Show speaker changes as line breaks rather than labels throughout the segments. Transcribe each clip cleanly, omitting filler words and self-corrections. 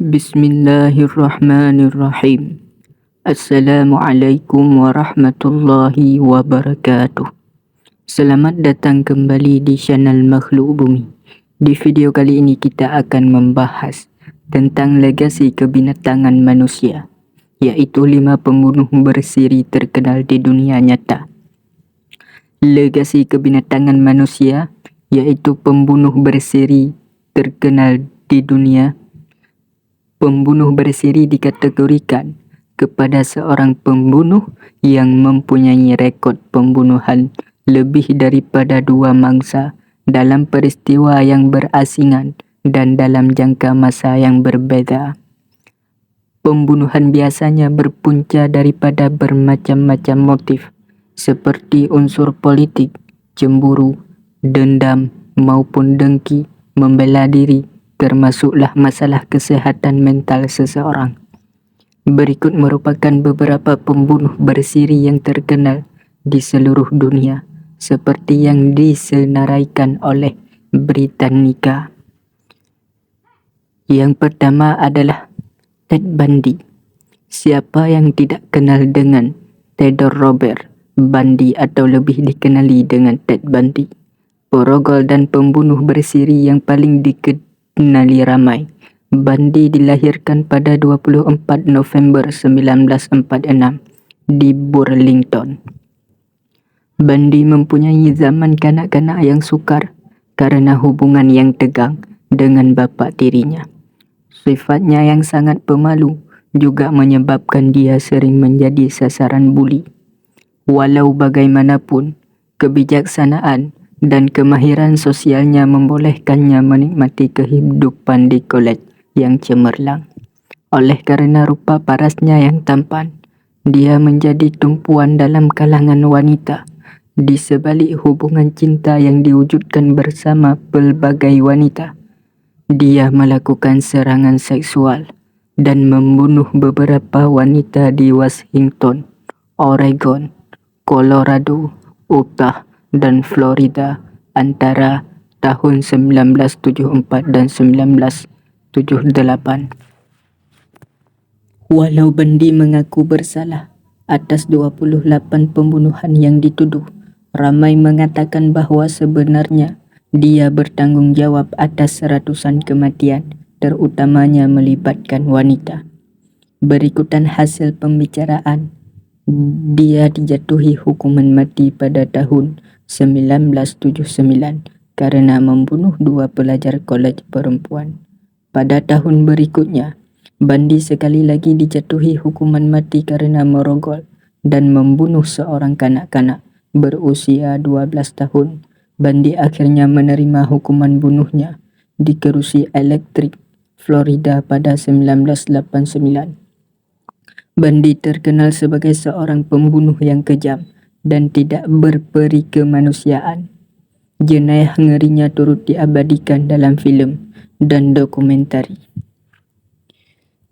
Bismillahirrahmanirrahim. Assalamualaikum warahmatullahi wabarakatuh. Selamat datang kembali di channel Makhluk Bumi. Di video kali ini kita akan membahas tentang legasi kebinatangan manusia, yaitu 5 pembunuh bersiri terkenal di dunia nyata. Legasi kebinatangan manusia, yaitu pembunuh bersiri terkenal di dunia. Pembunuh bersiri dikategorikan kepada seorang pembunuh yang mempunyai rekod pembunuhan lebih daripada 2 mangsa dalam peristiwa yang berasingan dan dalam jangka masa yang berbeza. Pembunuhan biasanya berpunca daripada bermacam-macam motif seperti unsur politik, cemburu, dendam maupun dengki, membela diri, termasuklah masalah kesehatan mental seseorang. Berikut merupakan beberapa pembunuh bersiri yang terkenal di seluruh dunia, seperti yang disenaraikan oleh Britannica. Yang pertama adalah Ted Bundy. Siapa yang tidak kenal dengan Theodore Robert Bundy atau lebih dikenali dengan Ted Bundy? Perogol dan pembunuh bersiri yang paling dikenali ramai. Bundy dilahirkan pada 24 November 1946 di Burlington. Bundy mempunyai zaman kanak-kanak yang sukar karena hubungan yang tegang dengan bapa tirinya. Sifatnya yang sangat pemalu juga menyebabkan dia sering menjadi sasaran buli. Walau bagaimanapun, kebijaksanaan dan kemahiran sosialnya membolehkannya menikmati kehidupan di kolej yang cemerlang. Oleh kerana rupa parasnya yang tampan, dia menjadi tumpuan dalam kalangan wanita. Di sebalik hubungan cinta yang diwujudkan bersama pelbagai wanita, dia melakukan serangan seksual dan membunuh beberapa wanita di Washington, Oregon, Colorado, Utah, dan Florida antara tahun 1974 dan 1978. Walau Bundy mengaku bersalah atas 28 pembunuhan yang dituduh, ramai mengatakan bahawa sebenarnya dia bertanggung jawab atas ratusan kematian, terutamanya melibatkan wanita. Berikutan hasil pembicaraan. Dia dijatuhi hukuman mati pada tahun 1979 karena membunuh 2 pelajar kolej perempuan. Pada tahun berikutnya, Bundy sekali lagi dijatuhi hukuman mati karena merogol dan membunuh seorang kanak-kanak berusia 12 tahun. Bundy akhirnya menerima hukuman bunuhnya di kerusi elektrik Florida pada 1989. Bundy terkenal sebagai seorang pembunuh yang kejam dan tidak berperi kemanusiaan. Jenayah ngerinya turut diabadikan dalam filem dan dokumentari.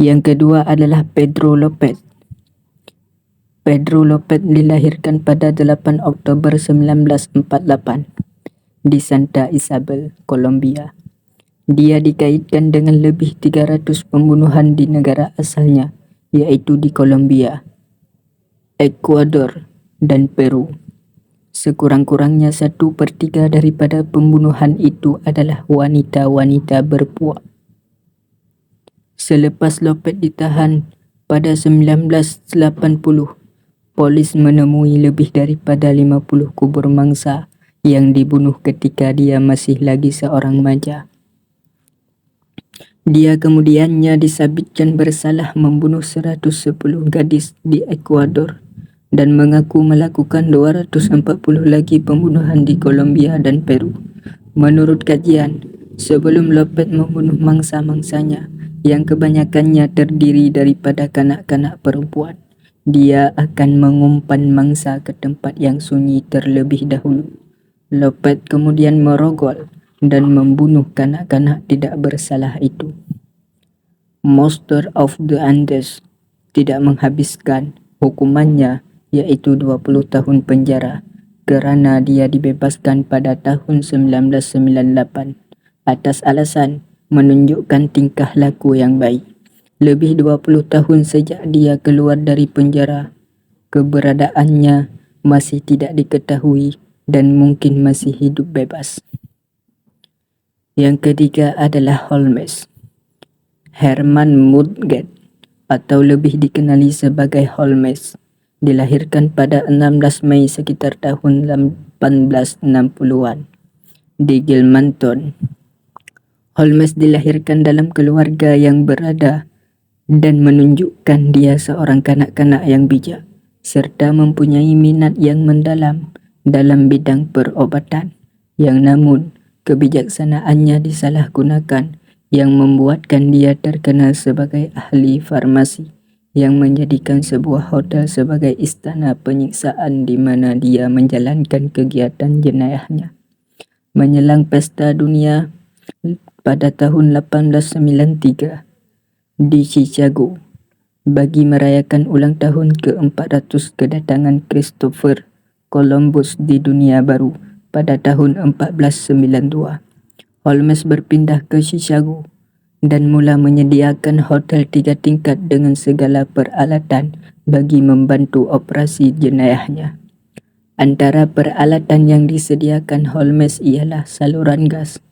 Yang kedua adalah Pedro Lopez. Pedro Lopez dilahirkan pada 8 Oktober 1948 di Santa Isabel, Colombia. Dia dikaitkan dengan lebih 300 pembunuhan di negara asalnya, yaitu di Colombia, Ekuador, dan Peru. Sekurang-kurangnya 1/3 daripada pembunuhan itu adalah wanita-wanita berpuak. Selepas Lopez ditahan pada 1980, polis menemui lebih daripada 50 kubur mangsa yang dibunuh ketika dia masih lagi seorang remaja. Dia kemudiannya disabitkan bersalah membunuh 110 gadis di Ekuador dan mengaku melakukan 240 lagi pembunuhan di Colombia dan Peru. Menurut kajian, sebelum Lopez membunuh mangsa-mangsanya yang kebanyakannya terdiri daripada kanak-kanak perempuan, dia akan mengumpan mangsa ke tempat yang sunyi terlebih dahulu. Lopez kemudian merogol dan membunuh kanak-kanak tidak bersalah itu. Monster of the Andes tidak menghabiskan hukumannya, yaitu 20 tahun penjara, kerana dia dibebaskan pada tahun 1998 atas alasan menunjukkan tingkah laku yang baik. Lebih 20 tahun sejak dia keluar dari penjara, keberadaannya masih tidak diketahui dan mungkin masih hidup bebas. Yang ketiga adalah Holmes. Herman Mudgett, atau lebih dikenali sebagai Holmes, dilahirkan pada 16 Mei sekitar tahun 1860-an di Gilmanton. Holmes dilahirkan dalam keluarga yang berada dan menunjukkan dia seorang kanak-kanak yang bijak serta mempunyai minat yang mendalam dalam bidang perobatan, yang namun kebijaksanaannya disalahgunakan yang membuatkan dia terkenal sebagai ahli farmasi yang menjadikan sebuah hotel sebagai istana penyiksaan di mana dia menjalankan kegiatan jenayahnya. Menjelang pesta dunia pada tahun 1893 di Chicago bagi merayakan ulang tahun ke-400 kedatangan Christopher Columbus di dunia baru pada tahun 1492. Holmes berpindah ke Chicago dan mula menyediakan hotel 3 tingkat dengan segala peralatan bagi membantu operasi jenayahnya. Antara peralatan yang disediakan Holmes ialah saluran gas,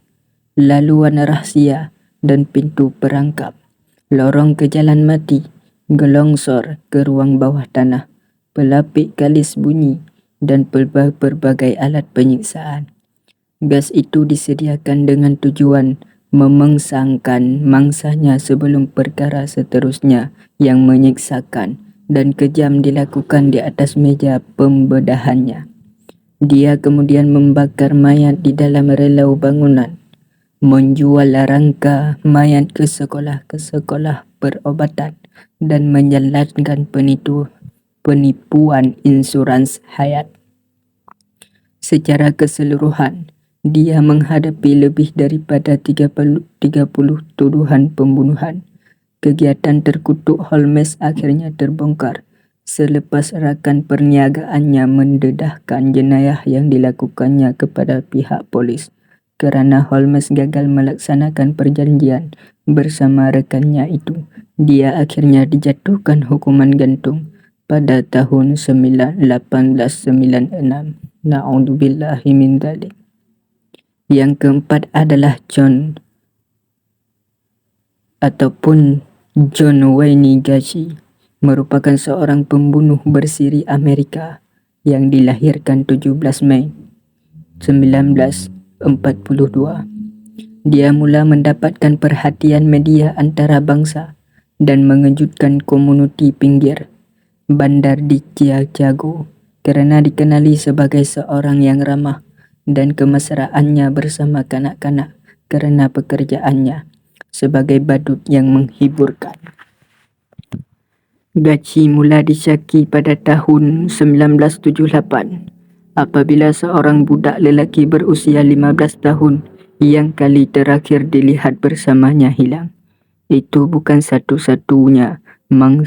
laluan rahsia dan pintu perangkap, lorong ke jalan mati, gelongsor ke ruang bawah tanah, pelapik kalis bunyi dan berbagai alat penyiksaan. Gas itu disediakan dengan tujuan memengsangkan mangsanya sebelum perkara seterusnya yang menyiksakan dan kejam dilakukan di atas meja pembedahannya. Dia kemudian membakar mayat di dalam relau bangunan, menjual rangka mayat ke sekolah perobatan dan menjalankan penipuan insurans hayat. Secara keseluruhan, dia menghadapi lebih daripada 30 tuduhan pembunuhan. Kegiatan terkutuk Holmes akhirnya terbongkar selepas rakan perniagaannya mendedahkan jenayah yang dilakukannya kepada pihak polis. Kerana Holmes gagal melaksanakan perjanjian bersama rekannya itu, dia akhirnya dijatuhkan hukuman gantung pada tahun 1896. Na'udzubillahi min dzalik. Yang keempat adalah John Wayne Gacy, merupakan seorang pembunuh bersiri Amerika yang dilahirkan 17 Mei 1942. Dia mula mendapatkan perhatian media antarabangsa dan mengejutkan komuniti pinggir bandar di Chicago kerana dikenali sebagai seorang yang ramah dan kemesraannya bersama kanak-kanak kerana pekerjaannya sebagai badut yang menghiburkan. Gacy mula disyaki pada tahun 1978 apabila seorang budak lelaki berusia 15 tahun yang kali terakhir dilihat bersamanya hilang. Itu bukan satu-satunya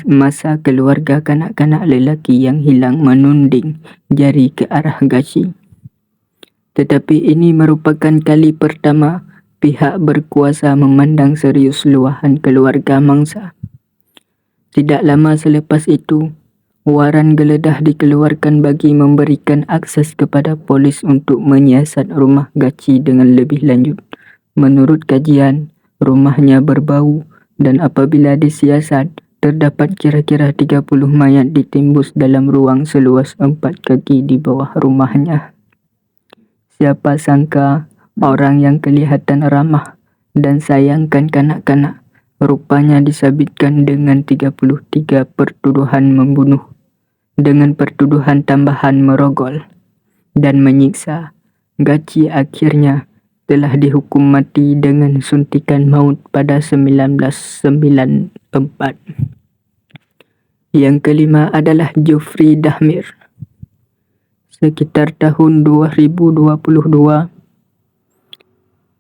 masa keluarga kanak-kanak lelaki yang hilang menunding jari ke arah Gacy. Tetapi ini merupakan kali pertama pihak berkuasa memandang serius luahan keluarga mangsa. Tidak lama selepas itu, waran geledah dikeluarkan bagi memberikan akses kepada polis untuk menyiasat rumah Gacy dengan lebih lanjut. Menurut kajian, rumahnya berbau dan apabila disiasat, terdapat kira-kira 30 mayat ditimbus dalam ruang seluas 4 kaki di bawah rumahnya. Siapa sangka orang yang kelihatan ramah dan sayangkan kanak-kanak rupanya disabitkan dengan 33 pertuduhan membunuh, dengan pertuduhan tambahan merogol dan menyiksa. Gacy akhirnya telah dihukum mati dengan suntikan maut pada 1994. Yang kelima adalah Jeffrey Dahmer. Sekitar tahun 2022,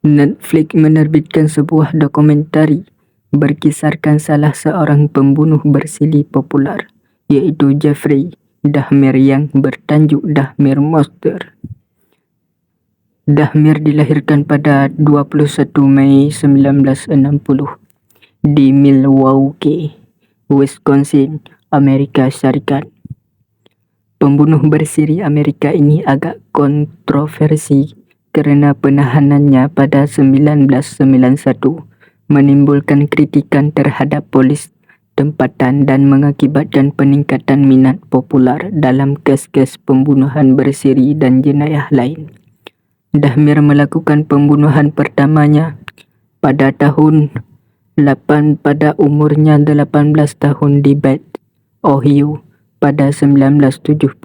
Netflix menerbitkan sebuah dokumentari berkisarkan salah seorang pembunuh bersili popular, iaitu Jeffrey Dahmer yang bertajuk Dahmer Monster. Dahmer dilahirkan pada 21 Mei 1960 di Milwaukee, Wisconsin, Amerika Serikat. Pembunuh bersiri Amerika ini agak kontroversi kerana penahanannya pada 1991 menimbulkan kritikan terhadap polis tempatan dan mengakibatkan peningkatan minat popular dalam kes-kes pembunuhan bersiri dan jenayah lain. Dahmer melakukan pembunuhan pertamanya pada tahun 8 pada umurnya 18 tahun di Bath, Ohio pada 1978.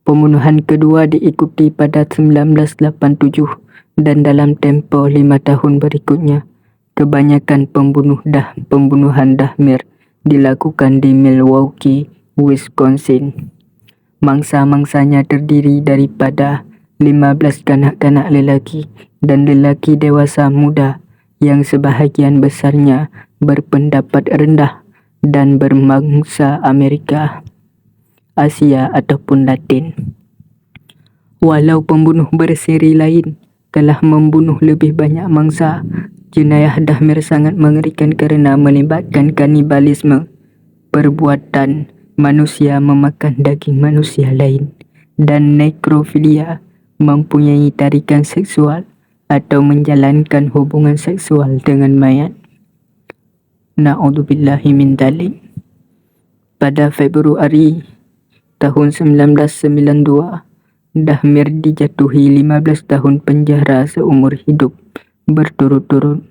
Pembunuhan kedua diikuti pada 1987 dan dalam tempoh 5 tahun berikutnya, kebanyakan pembunuhan Dahmer dilakukan di Milwaukee, Wisconsin. Mangsa-mangsanya terdiri daripada 15 kanak-kanak lelaki dan lelaki dewasa muda yang sebahagian besarnya berpendapat rendah dan berbangsa Amerika, Asia ataupun Latin. Walau pembunuh berseri lain telah membunuh lebih banyak mangsa, jenayah Dahmer sangat mengerikan kerana melibatkan kanibalisme, perbuatan manusia memakan daging manusia lain, dan nekrofilia, mempunyai tarikan seksual atau menjalankan hubungan seksual dengan mayat. Na'udzubillahi min dzalik. Pada Februari tahun 1992, Dahmer dijatuhi 15 tahun penjara seumur hidup berturut-turut.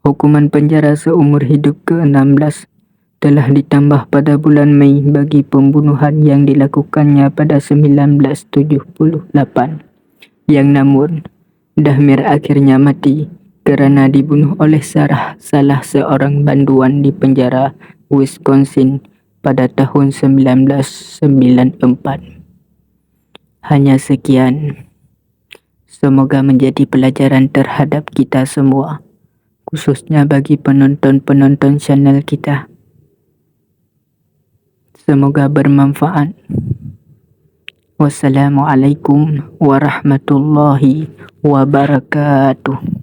Hukuman penjara seumur hidup ke-16 telah ditambah pada bulan Mei bagi pembunuhan yang dilakukannya pada 1978. Yang namun, Dahmer akhirnya mati kerana dibunuh oleh salah seorang banduan di penjara Wisconsin pada tahun 1994. Hanya sekian. Semoga menjadi pelajaran terhadap kita semua, khususnya bagi penonton-penonton channel kita. Semoga bermanfaat. Wassalamualaikum warahmatullahi wabarakatuh.